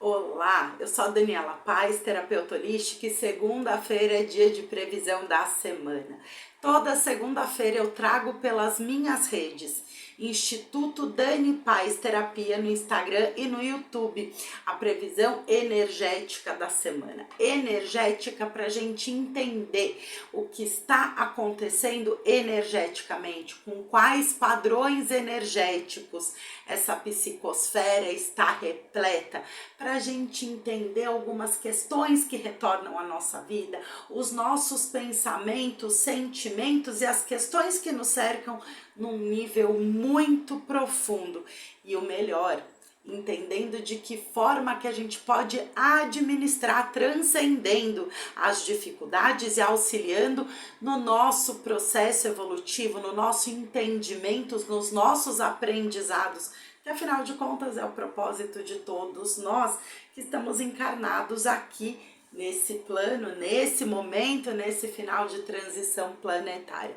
Olá, eu sou a Daniela Paz, terapeuta holística, e segunda-feira é dia de previsão da semana. Toda segunda-feira eu trago pelas minhas redes, Instituto Dani Paz Terapia no Instagram e no YouTube, a previsão energética da semana. Energética para a gente entender o que está acontecendo energeticamente, com quais padrões energéticos essa psicosfera está repleta, para a gente entender algumas questões que retornam à nossa vida, os nossos pensamentos, sentimentos e as questões que nos cercam num nível muito profundo. E o melhor, entendendo de que forma que a gente pode administrar, transcendendo as dificuldades e auxiliando no nosso processo evolutivo, no nosso entendimento, nos nossos aprendizados, que afinal de contas é o propósito de todos nós que estamos encarnados aqui nesse plano, nesse momento, nesse final de transição planetária.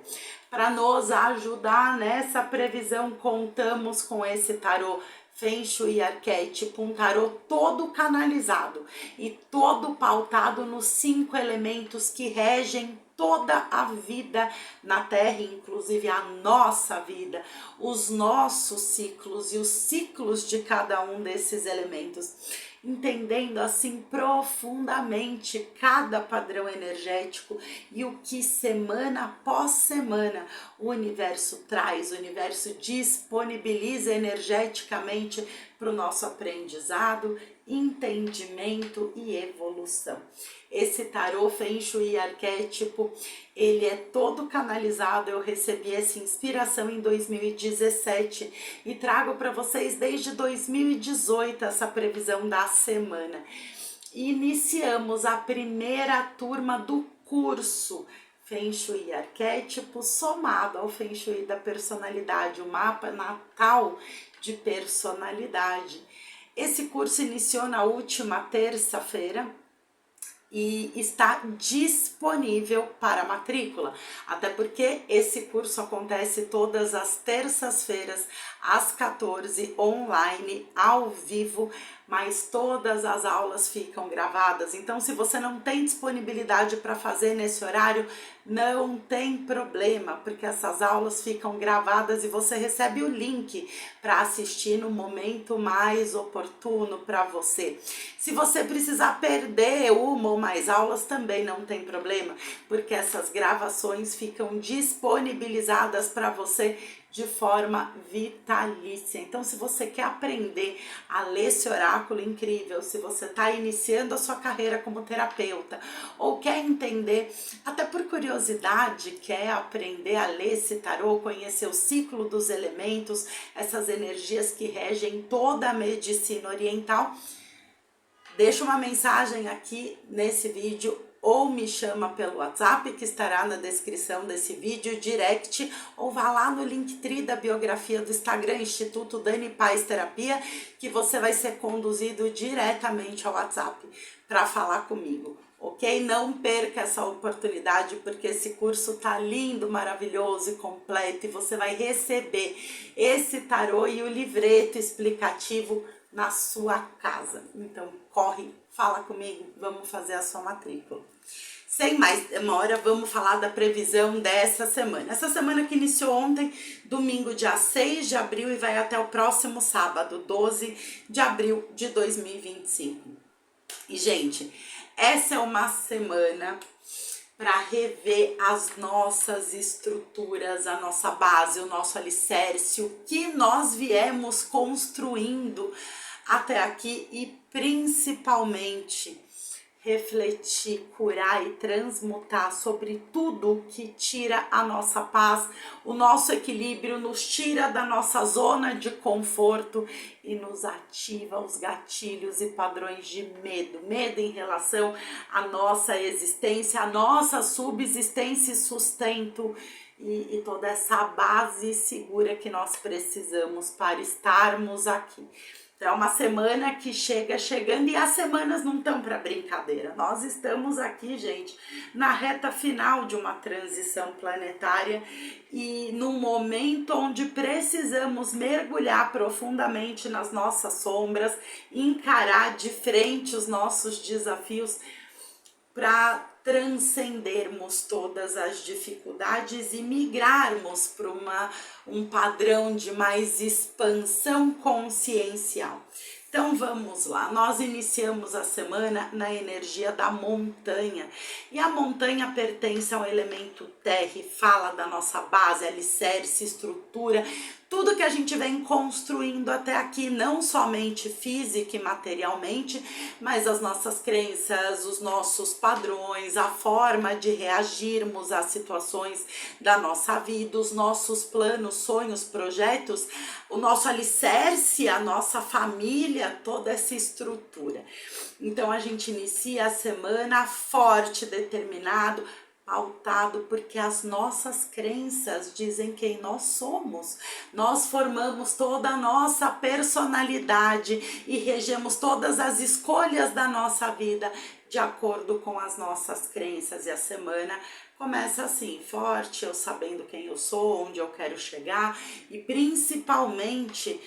Para nos ajudar nessa previsão, contamos com esse tarô Feng Shui Arquétipo, um tarô todo canalizado e todo pautado nos 5 elementos que regem toda a vida na Terra, inclusive a nossa vida, os nossos ciclos e os ciclos de cada um desses elementos, entendendo assim profundamente cada padrão energético e o que semana após semana o universo traz, o universo disponibiliza energeticamente para o nosso aprendizado, entendimento e evolução. Esse tarô Feng Shui Arquétipo, ele é todo canalizado. Eu recebi essa inspiração em 2017 e trago para vocês desde 2018 essa previsão da semana. Iniciamos a primeira turma do curso Feng Shui Arquétipo somado ao Feng Shui da personalidade, o mapa natal de personalidade. Esse curso iniciou na última terça-feira e está disponível para matrícula, até porque esse curso acontece todas as terças-feiras às 14, online, ao vivo, mas todas as aulas ficam gravadas. Então, se você não tem disponibilidade para fazer nesse horário, não tem problema, porque essas aulas ficam gravadas e você recebe o link para assistir no momento mais oportuno para você. Se você precisar perder uma ou mais aulas, também não tem problema, porque essas gravações ficam disponibilizadas para você de forma vitalícia. Então, se você quer aprender a ler esse oráculo incrível, se você está iniciando a sua carreira como terapeuta, ou quer entender, até por curiosidade, quer aprender a ler esse tarô, conhecer o ciclo dos elementos, essas energias que regem toda a medicina oriental, deixa uma mensagem aqui nesse vídeo ou me chama pelo WhatsApp, que estará na descrição desse vídeo, direct, ou vá lá no Linktree da biografia do Instagram, Instituto Dani Paz Terapia, que você vai ser conduzido diretamente ao WhatsApp para falar comigo, ok? Não perca essa oportunidade, porque esse curso tá lindo, maravilhoso e completo, e você vai receber esse tarô e o livreto explicativo na sua casa. Então corre, fala comigo, vamos fazer a sua matrícula. Sem mais demora, vamos falar da previsão dessa semana. Essa semana que iniciou ontem, domingo, dia 6 de abril, e vai até o próximo sábado, 12 de abril de 2025. E, gente, essa é uma semana para rever as nossas estruturas, a nossa base, o nosso alicerce, o que nós viemos construindo até aqui e principalmente refletir, curar e transmutar sobre tudo que tira a nossa paz, o nosso equilíbrio, nos tira da nossa zona de conforto e nos ativa os gatilhos e padrões de medo. Medo em relação à nossa existência, à nossa subsistência e sustento e toda essa base segura que nós precisamos para estarmos aqui. Então, é uma semana que chega chegando e as semanas não estão para brincadeira. Nós estamos aqui, gente, na reta final de uma transição planetária e num momento onde precisamos mergulhar profundamente nas nossas sombras, encarar de frente os nossos desafios para transcendermos todas as dificuldades e migrarmos para um padrão de mais expansão consciencial. Então vamos lá, nós iniciamos a semana na energia da montanha e a montanha pertence ao elemento terra, fala da nossa base, alicerce, estrutura, tudo que a gente vem construindo até aqui, não somente física e materialmente, mas as nossas crenças, os nossos padrões, a forma de reagirmos às situações da nossa vida, os nossos planos, sonhos, projetos, o nosso alicerce, a nossa família, toda essa estrutura. Então a gente inicia a semana forte, determinado, pautado porque as nossas crenças dizem quem nós somos. Nós formamos toda a nossa personalidade e regemos todas as escolhas da nossa vida de acordo com as nossas crenças. E a semana começa assim, forte, eu sabendo quem eu sou, onde eu quero chegar e principalmente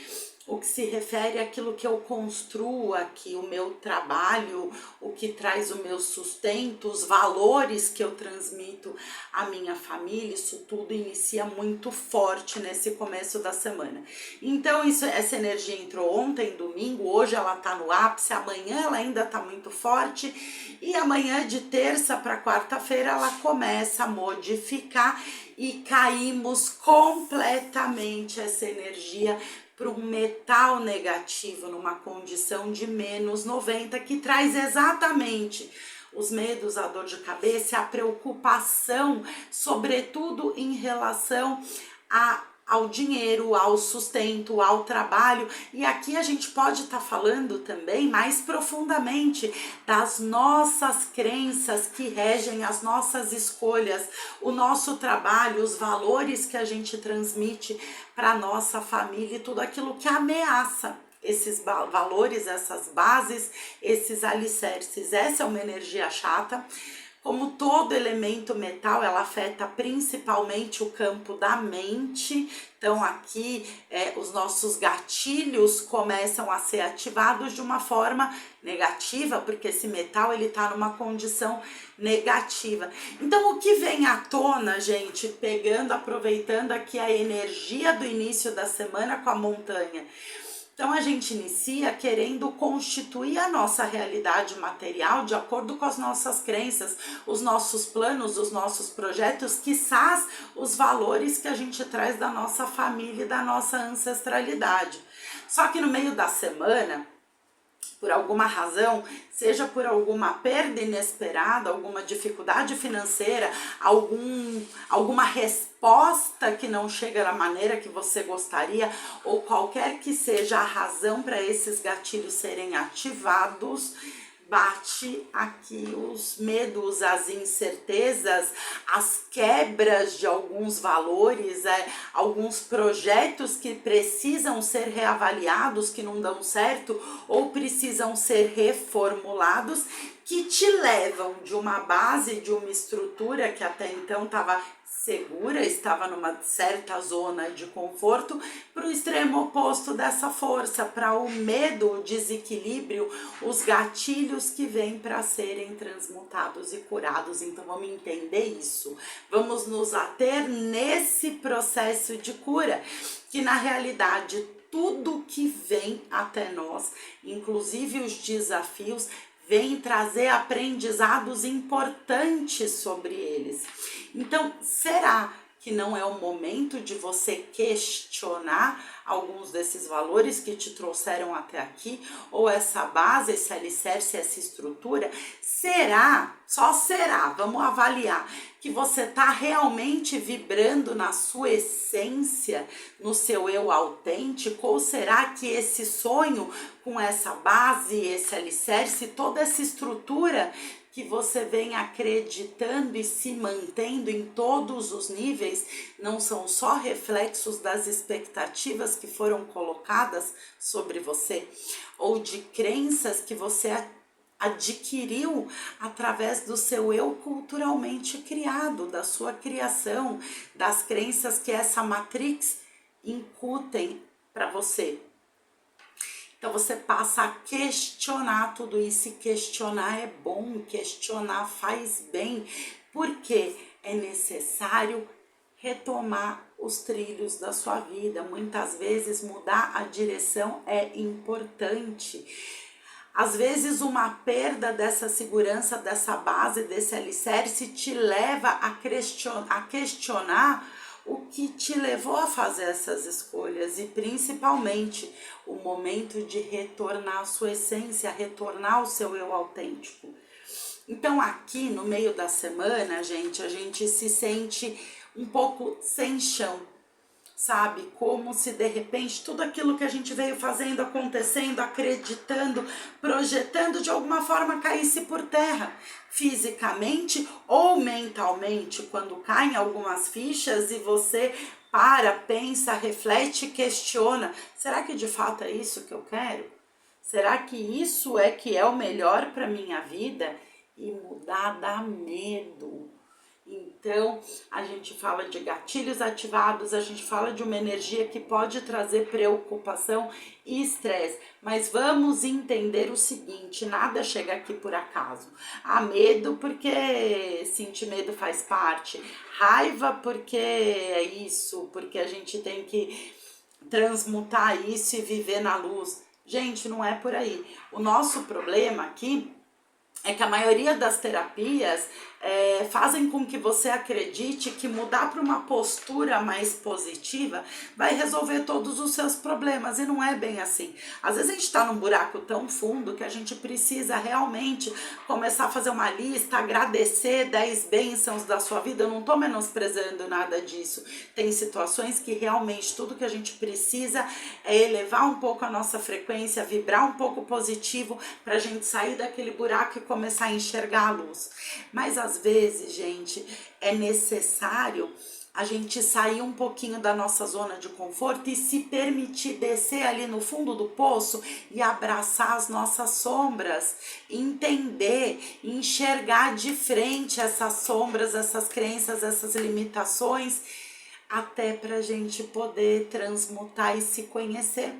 o que se refere àquilo que eu construo aqui, o meu trabalho, o que traz o meu sustento, os valores que eu transmito à minha família, isso tudo inicia muito forte nesse começo da semana. Então essa energia entrou ontem, domingo, hoje ela tá no ápice, amanhã ela ainda tá muito forte e amanhã de terça para quarta-feira ela começa a modificar e caímos completamente essa energia para um metal negativo, numa condição de menos 90, que traz exatamente os medos, a dor de cabeça, a preocupação, sobretudo em relação ao dinheiro, ao sustento, ao trabalho. E aqui a gente pode estar falando também mais profundamente das nossas crenças que regem as nossas escolhas, o nosso trabalho, os valores que a gente transmite para a nossa família e tudo aquilo que ameaça esses valores, essas bases, esses alicerces. Essa é uma energia chata. Como todo elemento metal, ela afeta principalmente o campo da mente. Então aqui os nossos gatilhos começam a ser ativados de uma forma negativa, porque esse metal ele tá numa condição negativa. Então o que vem à tona, gente, aproveitando aqui a energia do início da semana com a montanha. Então a gente inicia querendo constituir a nossa realidade material de acordo com as nossas crenças, os nossos planos, os nossos projetos, quizás os valores que a gente traz da nossa família e da nossa ancestralidade. Só que no meio da semana, por alguma razão, seja por alguma perda inesperada, alguma dificuldade financeira, alguma resposta que não chega da maneira que você gostaria, ou qualquer que seja a razão para esses gatilhos serem ativados, bate aqui os medos, as incertezas, as quebras de alguns valores, alguns projetos que precisam ser reavaliados, que não dão certo, ou precisam ser reformulados, que te levam de uma base, de uma estrutura que até então estava segura, estava numa certa zona de conforto, para o extremo oposto dessa força, para o medo, o desequilíbrio, os gatilhos que vêm para serem transmutados e curados. Então vamos entender isso, vamos nos ater nesse processo de cura, que na realidade tudo que vem até nós, inclusive os desafios, vem trazer aprendizados importantes sobre eles. Então, será que não é o momento de você questionar alguns desses valores que te trouxeram até aqui? Ou essa base, esse alicerce, essa estrutura? Será, só será, vamos avaliar, que você está realmente vibrando na sua essência, no seu eu autêntico? Ou será que esse sonho com essa base, esse alicerce, toda essa estrutura que você vem acreditando e se mantendo em todos os níveis, não são só reflexos das expectativas que foram colocadas sobre você, ou de crenças que você adquiriu através do seu eu culturalmente criado, da sua criação, das crenças que essa matrix incutem para você. Então você passa a questionar tudo isso, e questionar é bom, questionar faz bem, porque é necessário retomar os trilhos da sua vida. Muitas vezes mudar a direção é importante. Às vezes uma perda dessa segurança, dessa base, desse alicerce te leva a questionar o que te levou a fazer essas escolhas, e principalmente o momento de retornar à sua essência, retornar ao seu eu autêntico. Então aqui no meio da semana, gente, a gente se sente um pouco sem chão, sabe? Como se de repente tudo aquilo que a gente veio fazendo, acontecendo, acreditando, projetando, de alguma forma caísse por terra, fisicamente ou mentalmente, quando caem algumas fichas e você para, pensa, reflete e questiona: será que de fato é isso que eu quero? Será que isso é que é o melhor para minha vida? E mudar dá medo. Então, a gente fala de gatilhos ativados, a gente fala de uma energia que pode trazer preocupação e estresse. Mas vamos entender o seguinte: nada chega aqui por acaso. Há medo porque sentir medo faz parte. Raiva porque é isso, porque a gente tem que transmutar isso e viver na luz. Gente, não é por aí. O nosso problema aqui é que a maioria das terapias fazem com que você acredite que mudar para uma postura mais positiva vai resolver todos os seus problemas, e não é bem assim. Às vezes a gente está num buraco tão fundo que a gente precisa realmente começar a fazer uma lista, agradecer 10 bênçãos da sua vida. Eu não estou menosprezando nada disso. Tem situações que realmente tudo que a gente precisa é elevar um pouco a nossa frequência, vibrar um pouco positivo para a gente sair daquele buraco e começar a enxergar a luz. Mas às vezes, gente, é necessário a gente sair um pouquinho da nossa zona de conforto e se permitir descer ali no fundo do poço e abraçar as nossas sombras, entender, enxergar de frente essas sombras, essas crenças, essas limitações, até pra gente poder transmutar e se conhecer.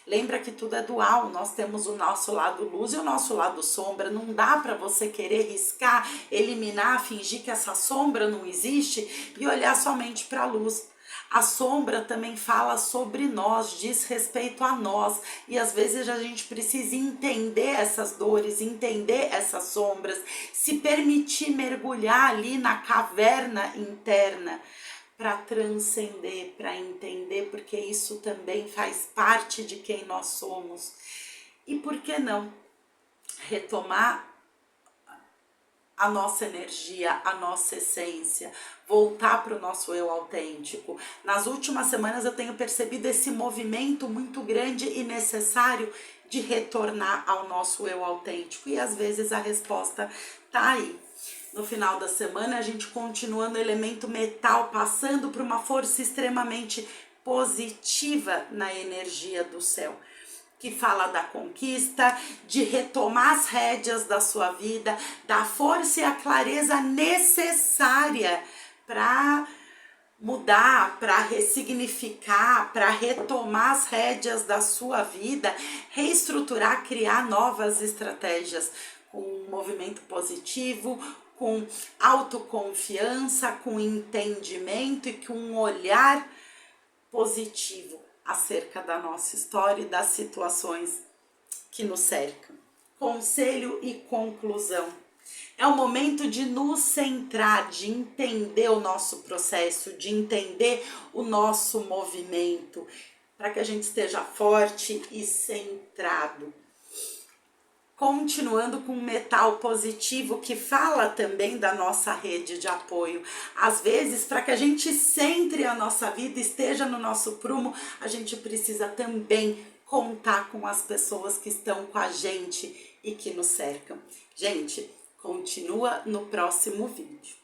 Lembra que tudo é dual, nós temos o nosso lado luz e o nosso lado sombra. Não dá para você querer riscar, eliminar, fingir que essa sombra não existe e olhar somente para a luz. A sombra também fala sobre nós, diz respeito a nós, e às vezes a gente precisa entender essas dores, entender essas sombras, se permitir mergulhar ali na caverna interna, para transcender, para entender, porque isso também faz parte de quem nós somos. E por que não retomar a nossa energia, a nossa essência, voltar para o nosso eu autêntico? Nas últimas semanas eu tenho percebido esse movimento muito grande e necessário de retornar ao nosso eu autêntico, e às vezes a resposta tá aí. No final da semana, a gente continua no elemento metal, passando por uma força extremamente positiva na energia do céu, que fala da conquista, de retomar as rédeas da sua vida, da força e a clareza necessária para mudar, para ressignificar, para retomar as rédeas da sua vida, reestruturar, criar novas estratégias com um movimento positivo, com autoconfiança, com entendimento e com um olhar positivo acerca da nossa história e das situações que nos cercam. Conselho e conclusão. É o momento de nos centrar, de entender o nosso processo, de entender o nosso movimento, para que a gente esteja forte e centrado. Continuando com um metal positivo que fala também da nossa rede de apoio. Às vezes, para que a gente centre a nossa vida, esteja no nosso prumo, a gente precisa também contar com as pessoas que estão com a gente e que nos cercam. Gente, continua no próximo vídeo.